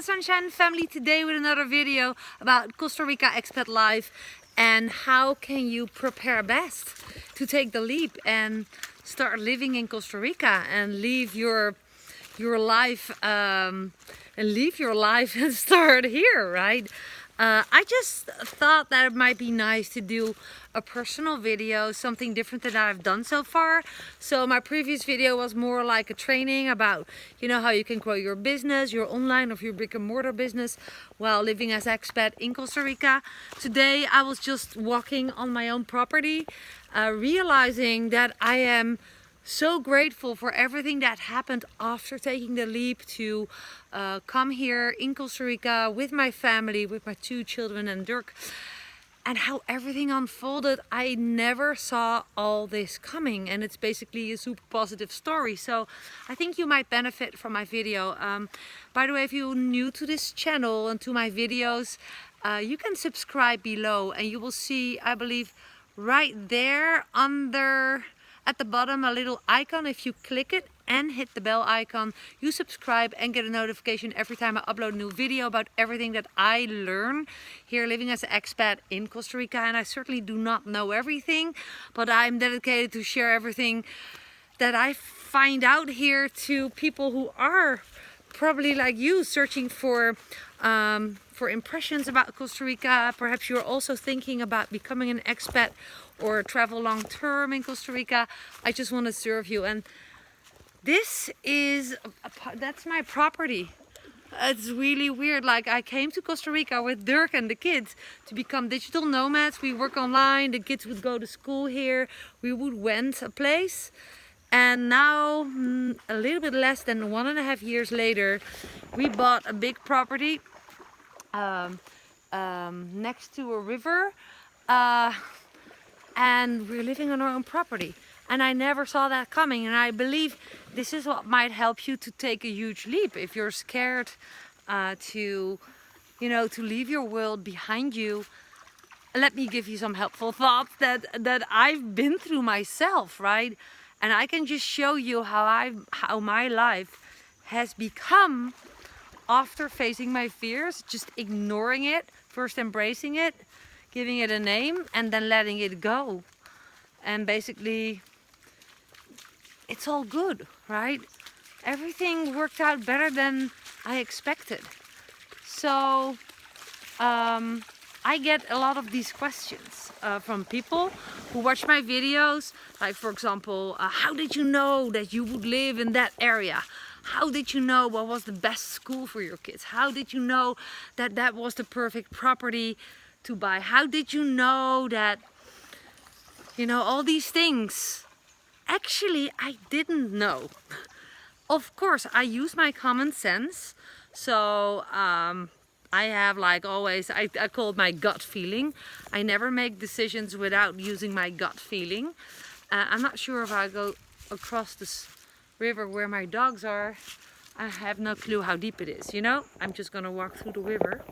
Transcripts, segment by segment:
the Sunshine Family today with another video about Costa Rica Expat life and how can you prepare best to take the leap and start living in Costa Rica and leave your life and start here, right? I just thought that it might be nice to do a personal video, something different than I've done so far. So my previous video was more like a training about, you know, how you can grow your business, your online or your brick and mortar business while living as expat in Costa Rica. Today I was just walking on my own property, realizing that I am so grateful for everything that happened after taking the leap to come here in Costa Rica with my family, with my 2 children and Dirk, and how everything unfolded. I never saw all this coming, and it's basically a super positive story. So I think you might benefit from my video. By the way, if you're new to this channel and to my videos, you can subscribe below and you will see, I believe, right there under at the bottom a little icon. If you click it and hit the bell icon, you subscribe and get a notification every time I upload a new video about everything that I learn here living as an expat in Costa Rica. And I certainly do not know everything, but I'm dedicated to share everything that I find out here to people who are probably like you, searching for impressions about Costa Rica. Perhaps you're also thinking about becoming an expat or travel long term in Costa Rica. I just want to serve you, and this is that's my property. It's really weird. Like, I came to Costa Rica with Dirk and the kids to become digital nomads. We work online, the kids would go to school here, we would rent a place. And now, a little bit less than 1.5 years later, we bought a big property next to a river, and we're living on our own property. And I never saw that coming, and I believe this is what might help you to take a huge leap. If you're scared to leave your world behind you, let me give you some helpful thoughts that I've been through myself, right? And I can just show you how my life has become after facing my fears, just ignoring it, first embracing it, giving it a name, and then letting it go. And basically, it's all good, right? Everything worked out better than I expected. So I get a lot of these questions from people who watch my videos. Like, for example, how did you know that you would live in that area? How did you know what was the best school for your kids? How did you know that that was the perfect property to buy? How did you know that, all these things? Actually, I didn't know. Of course, I use my common sense. So I have, like always, I call it my gut feeling. I never make decisions without using my gut feeling. I'm not sure if I go across this river where my dogs are. I have no clue how deep it is, I'm just gonna walk through the river.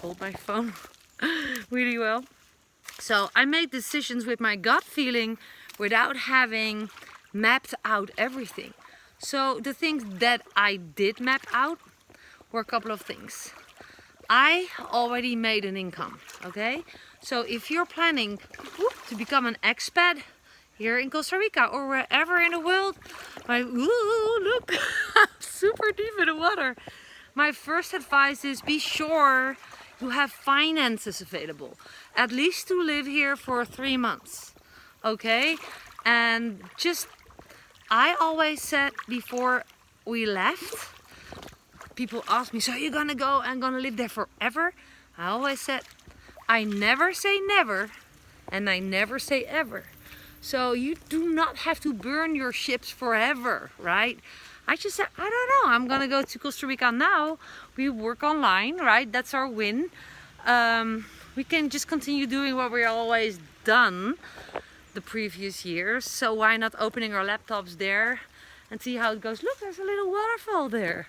Hold my phone really well. So I make decisions with my gut feeling without having mapped out everything. So the things that I did map out were a couple of things. I already made an income, okay? So if you're planning to become an expat here in Costa Rica or wherever in the world, look, I'm super deep in the water. My first advice is be sure you have finances available, at least to live here for 3 months, okay? And I always said before we left, people ask me, so you're gonna go and gonna live there forever? I always said, I never say never, and I never say ever. So you do not have to burn your ships forever, right? I just said, I don't know, I'm gonna go to Costa Rica now. We work online, right? That's our win. We can just continue doing what we've always done the previous years. So why not opening our laptops there and see how it goes? Look, there's a little waterfall there.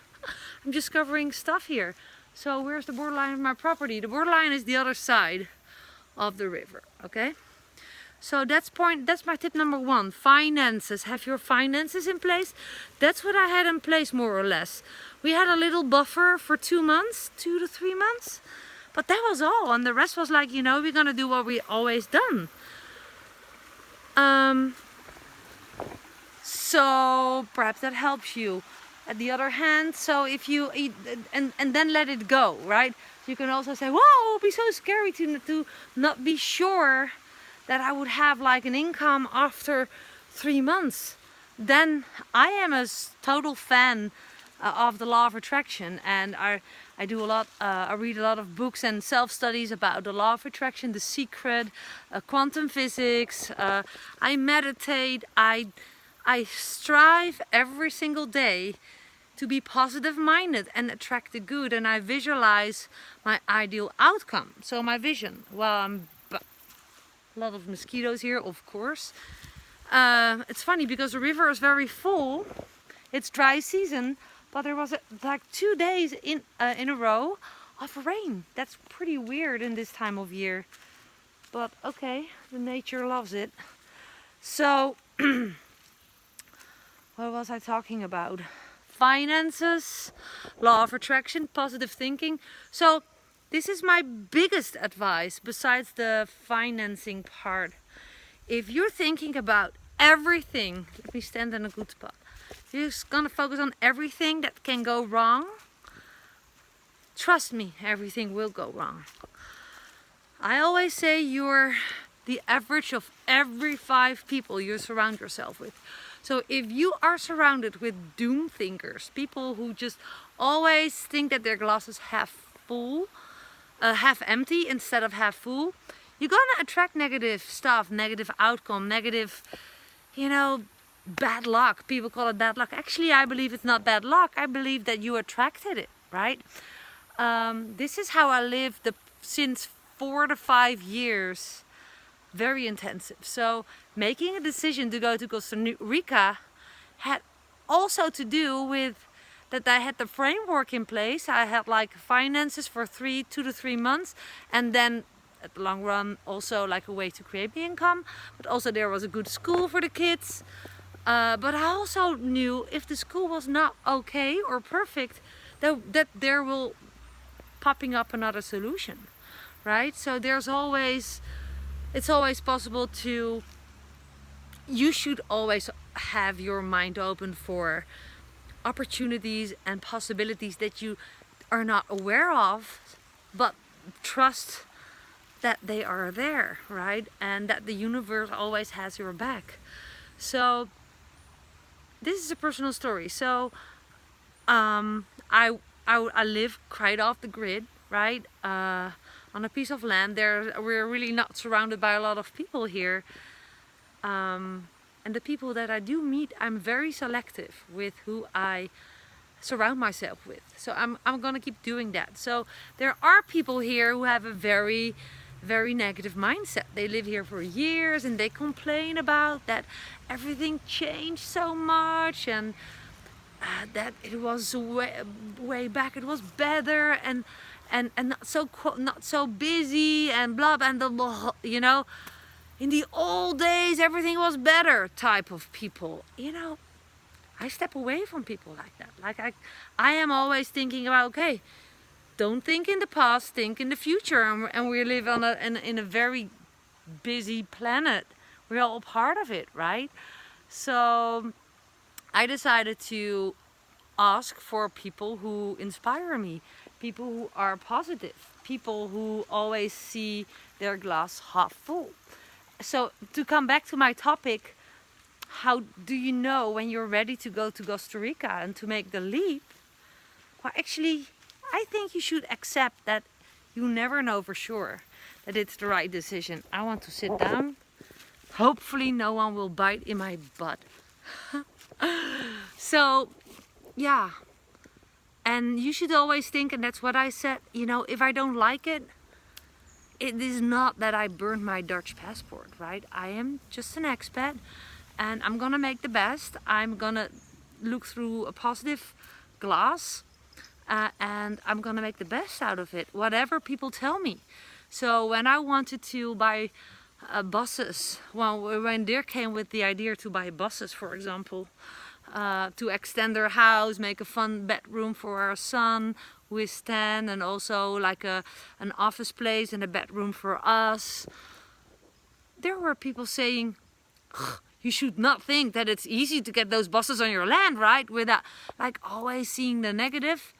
I'm discovering stuff here. So where's the borderline of my property? The borderline is the other side of the river, okay? So that's my tip number 1. Finances. Have your finances in place. That's what I had in place more or less. We had a little buffer for 2 months, 2 to 3 months, but that was all. And the rest was like, you know, we're gonna do what we always done. So perhaps that helps you. At the other hand, so if you eat and then let it go, right? You can also say, whoa, it would be so scary to not be sure that I would have like an income after 3 months. Then I am a total fan of the law of attraction, and I do a lot, I read a lot of books and self-studies about the law of attraction, The Secret, quantum physics. I meditate, I strive every single day to be positive-minded and attract the good, and I visualize my ideal outcome. So my vision, well, a lot of mosquitoes here, of course. It's funny because the river is very full. It's dry season, but there was like 2 days in a row of rain. That's pretty weird in this time of year. But okay, the nature loves it. So, what was I talking about? Finances, law of attraction, positive thinking. So this is my biggest advice besides the financing part. If you're thinking about everything, let me stand in a good spot. If you're just gonna focus on everything that can go wrong, trust me, everything will go wrong. I always say you're the average of every 5 people you surround yourself with. So if you are surrounded with doom thinkers, people who just always think that their glass is half full, half empty instead of half full, you're gonna attract negative stuff, negative outcome, negative, you know, bad luck. People call it bad luck. Actually, I believe it's not bad luck. I believe that you attracted it, right? This is how I live since 4 to 5 years. Very intensive. So making a decision to go to Costa Rica had also to do with that I had the framework in place. I had like finances for 2 to 3 months, and then at the long run also like a way to create the income, but also there was a good school for the kids. But I also knew if the school was not okay or perfect, that there will popping up another solution, right? So it's always possible to, you should always have your mind open for opportunities and possibilities that you are not aware of, but trust that they are there, right? And that the universe always has your back. So this is a personal story. So I live quite off the grid, right? On a piece of land. We're really not surrounded by a lot of people here. And the people that I do meet, I'm very selective with who I surround myself with. So I'm gonna keep doing that. So there are people here who have a very, very negative mindset. They live here for years and they complain about that everything changed so much, and that it was way back it was better, and not so busy and blah, and the, you know, in the old days everything was better type of people. You know, I step away from people like that. Like I am always thinking about, okay, don't think in the past, think in the future. And we live on in a very busy planet. We're all part of it, right? So I decided to ask for people who inspire me, people who are positive, people who always see their glass half full. So to come back to my topic, how do you know when you're ready to go to Costa Rica and to make the leap? Well, actually, I think you should accept that you never know for sure that it's the right decision. I want to sit down. Hopefully no one will bite in my butt. So, yeah. And you should always think, and that's what I said, you know, if I don't like it, it is not that I burned my Dutch passport, right? I am just an expat and I'm gonna make the best. I'm gonna look through a positive glass and I'm gonna make the best out of it, whatever people tell me. So when I wanted to buy buses, well, when Dirk came with the idea to buy buses, for example, to extend their house, make a fun bedroom for our son who is 10, and also like an office place and a bedroom for us. There were people saying, you should not think that it's easy to get those bosses on your land, right? Without like always seeing the negative.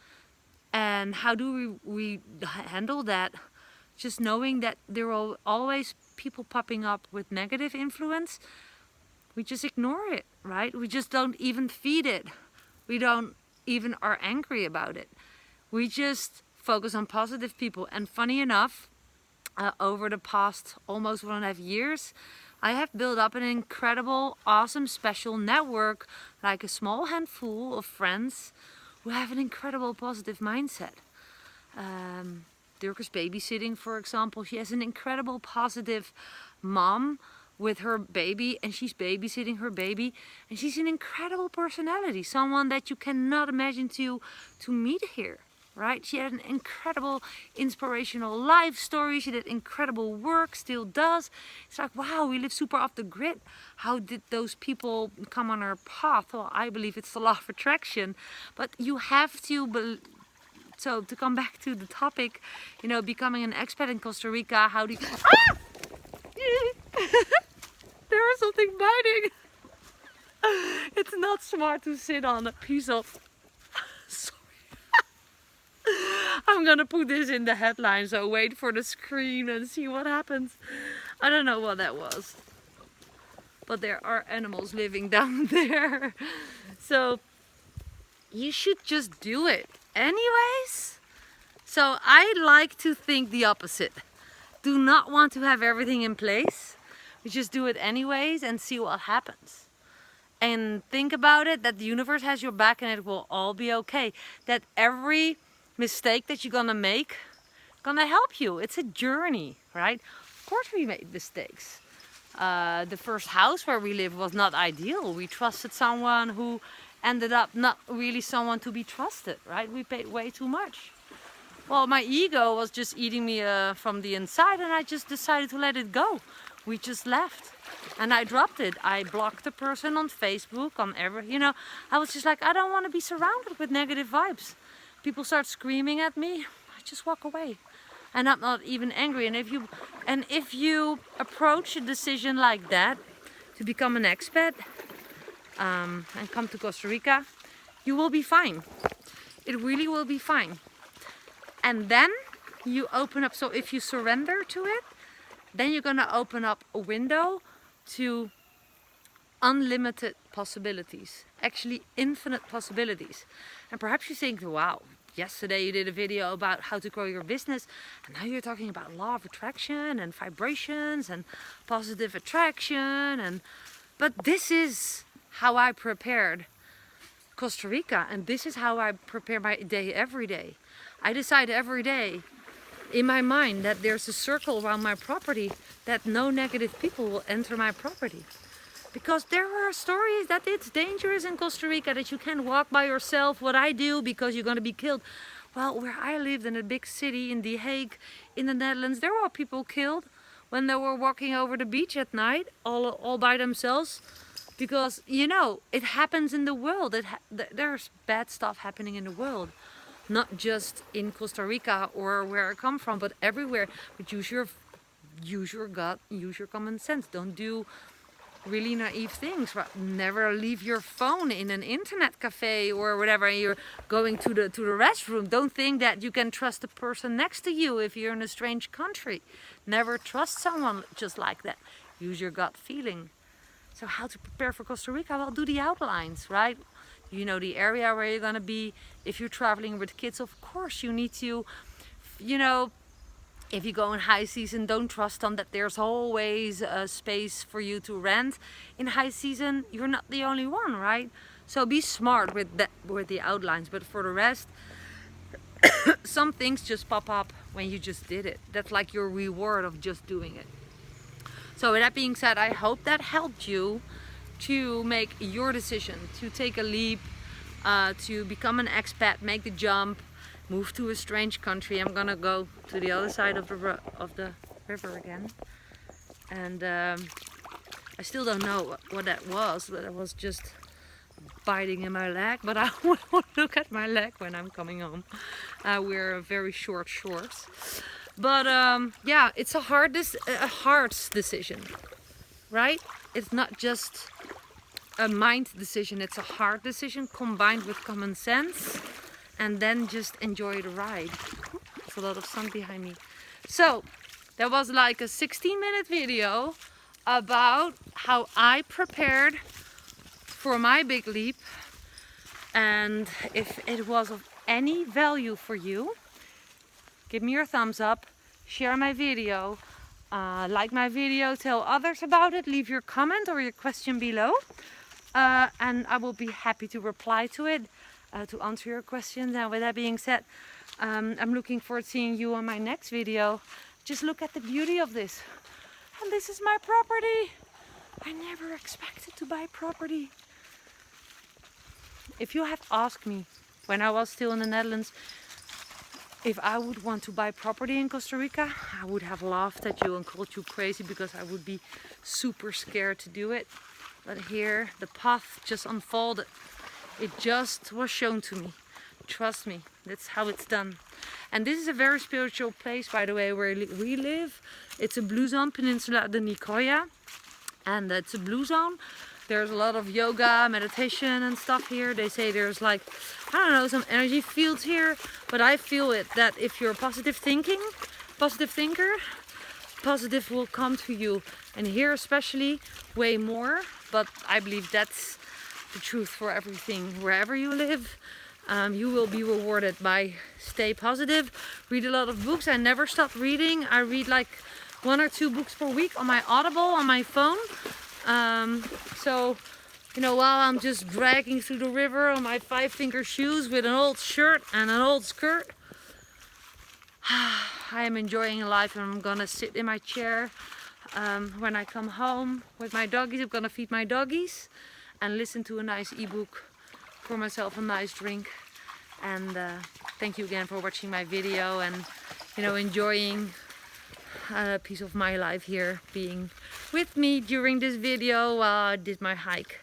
And how do we handle that? Just knowing that there are always people popping up with negative influence. We just ignore it, right? We just don't even feed it. We don't even are angry about it. We just focus on positive people. And funny enough, over the past almost 1.5 years, I have built up an incredible, awesome, special network, like a small handful of friends who have an incredible positive mindset. Dirk is babysitting, for example. She has an incredible positive mom with her baby, and she's babysitting her baby, and she's an incredible personality, someone that you cannot imagine to meet here, right? She had an incredible inspirational life story. She did incredible work, still does. It's like, wow, we live super off the grid. How did those people come on our path? Well, I believe it's the law of attraction, but you have to so to come back to the topic, you know, becoming an expat in Costa Rica, how do you... Ah! There is something biting. It's not smart to sit on a piece of... Sorry. I'm gonna put this in the headline, so wait for the screen and see what happens. I don't know what that was. But there are animals living down there. So you should just do it anyways. So I like to think the opposite. Do not want to have everything in place. We just do it anyways and see what happens. And think about it, that the universe has your back and it will all be okay. That every mistake that you're gonna make gonna help you. It's a journey, right? Of course we made mistakes. The first house where we lived was not ideal. We trusted someone who ended up not really someone to be trusted, right? We paid way too much. Well, my ego was just eating me from the inside, and I just decided to let it go. We just left and I dropped it. I blocked the person on Facebook, on you know, I was just like, I don't want to be surrounded with negative vibes. People start screaming at me, I just walk away. And I'm not even angry. And if you approach a decision like that, to become an expat and come to Costa Rica, you will be fine. It really will be fine. And then you open up, so if you surrender to it, then you're gonna open up a window to unlimited possibilities, actually infinite possibilities. And perhaps you think, wow, yesterday you did a video about how to grow your business, and now you're talking about law of attraction and vibrations and positive attraction. But this is how I prepared Costa Rica, and this is how I prepare my day every day. I decide every day in my mind that there's a circle around my property, that no negative people will enter my property. Because there are stories that it's dangerous in Costa Rica, that you can't walk by yourself, what I do, because you're going to be killed. Well, where I lived in a big city in The Hague, in the Netherlands, there were people killed when they were walking over the beach at night, all by themselves. Because, you know, it happens in the world. There's bad stuff happening in the world. Not just in Costa Rica or where I come from, but everywhere. But use your gut, use your common sense. Don't do really naive things. Never leave your phone in an internet cafe or whatever, and you're going to the restroom. Don't think that you can trust the person next to you if you're in a strange country. Never trust someone just like that. Use your gut feeling. So how to prepare for Costa Rica? Well, do the outlines, right? You know the area where you're gonna be. If you're traveling with kids, of course you need to, you know, if you go in high season, don't trust them that there's always a space for you to rent. In high season, you're not the only one, right? So be smart with the outlines. But for the rest, some things just pop up when you just did it. That's like your reward of just doing it. So with that being said, I hope that helped you to make your decision, to take a leap, to become an expat, make the jump, move to a strange country. I'm gonna go to the other side of the river again, and I still don't know what that was, but it was just biting in my leg, but I won't look at my leg when I'm coming home. Wear very short shorts. But yeah, it's a hard decision, right? It's not just a mind decision, it's a hard decision combined with common sense, and then just enjoy the ride. There's a lot of sun behind me. So that was like a 16-minute video about how I prepared for my big leap, and if it was of any value for you, give me your thumbs up, share my video, like my video, tell others about it, leave your comment or your question below, and I will be happy to reply to it, to answer your questions. And with that being said, I'm looking forward to seeing you on my next video. Just look at the beauty of this. And this is my property. I never expected to buy property. If you had asked me when I was still in the Netherlands if I would want to buy property in Costa Rica, I would have laughed at you and called you crazy, because I would be super scared to do it. But here the path just unfolded. It just was shown to me. Trust me, that's how it's done. And this is a very spiritual place, by the way, where we live. It's a blue zone, Peninsula de Nicoya, and it's a blue zone. There's a lot of yoga, meditation and stuff here. They say there's like, I don't know, some energy fields here, but I feel it, that if you're positive thinker, positive will come to you. And here especially, way more, but I believe that's the truth for everything. Wherever you live, you will be rewarded by stay positive, read a lot of books. I never stop reading. I read like 1 or 2 books per week on my Audible, on my phone. So, you know, while I'm just dragging through the river on my 5-finger shoes with an old shirt and an old skirt, I am enjoying life, and I'm gonna sit in my chair when I come home with my doggies. I'm gonna feed my doggies and listen to a nice ebook, pour myself a nice drink. And thank you again for watching my video and, you know, enjoying a piece of my life here, being with me during this video while I did my hike.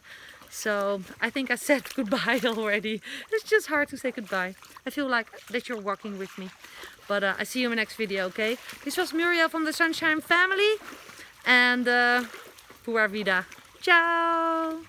So I think I said goodbye already. It's just hard to say goodbye. I feel like that you're walking with me. But I see you in my next video, okay? This was Muriel from the Sunshine Family, and pura vida. Ciao!